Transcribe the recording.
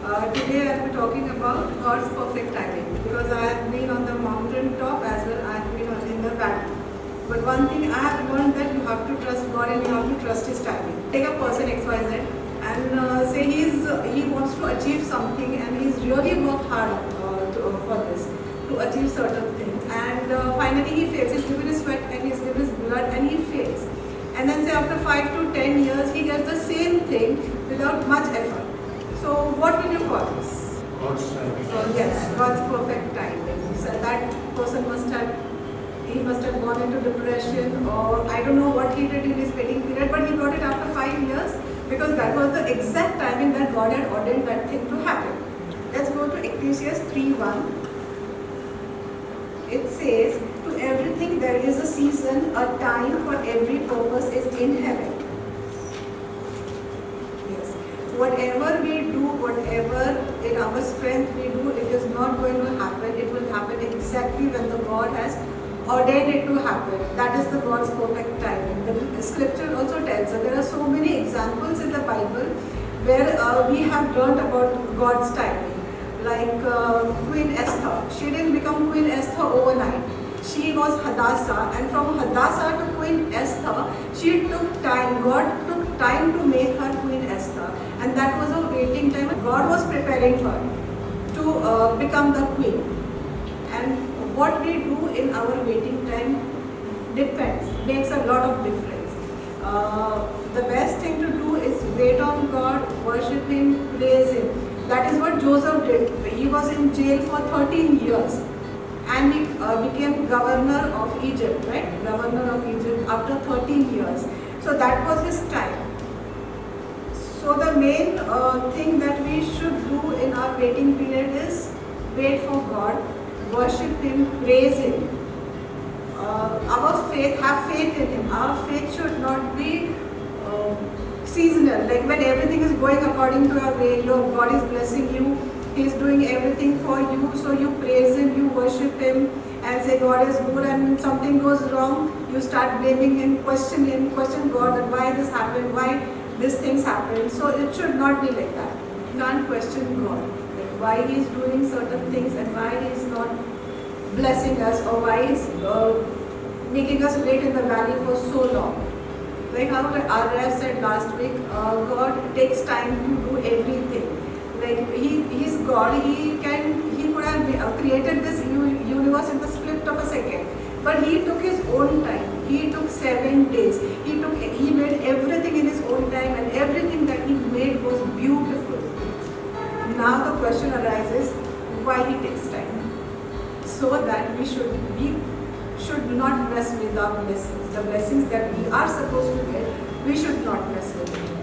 Today I'll be talking about God's perfect timing, because I have been on the mountain top as well I have been in the valley. But one thing I have learned, that you have to trust God and you have to trust His timing. Take a person XYZ and say he wants to achieve something and he's really worked hard for this, to achieve certain things, and finally he fails. He's given his sweat and he's given his blood and he fails. And then say after 5 to 10 years he gets the same thing without much effort. So what will you call this? God's timing. Yes, God's perfect timing. So that person must have gone into depression, or I don't know what he did in his waiting period, but he got it after 5 years, because that was the exact timing that God had ordained that thing to happen. Let's go to Ecclesiastes 3:1. It says, to everything there is a season, a time for every purpose is in heaven. Yes. Whatever we do, whatever in our strength we do, it is not going to happen. It will happen exactly when the God has ordained it to happen. That is the God's perfect timing. The scripture also tells us there are so many examples in the Bible where we have learned about God's timing. Like Queen Esther. She didn't become Queen Esther overnight. She was Hadassah, and from Hadassah to Queen Esther, she took time. God took time to make her Queen Esther, and that was a waiting time. God was preparing her to become the queen. And what we do in our waiting time makes a lot of difference. The best thing to do is wait on God, worship Him, praise Him. That is what Joseph did. He was in jail for 13 years and he became governor of Egypt, right? Governor of Egypt after 13 years. So that was his time. So the main thing that we should do in our waiting period is wait for God, worship Him, praise Him. Have faith in Him. Our faith should not be seasonal. Like when everything is going according to your way, your God is blessing you, He is doing everything for you, so you praise Him, you worship Him and say God is good, and something goes wrong, you start blaming Him, question God that why this happened, why these things happen. So it should not be like that. You can't question God, like why He is doing certain things and why He is not blessing us, or why He is making us wait in the valley for so long. Like how Arya said last week, God takes time to do everything. Like He's God, He could have created this universe in the split of a second. But He took His own time. He took 7 days. He made everything in His own time, and everything that He made was beautiful. Now the question arises, why He takes time? So that we should not mess with our blessings. The blessings that we are supposed to get, we should not mess with it.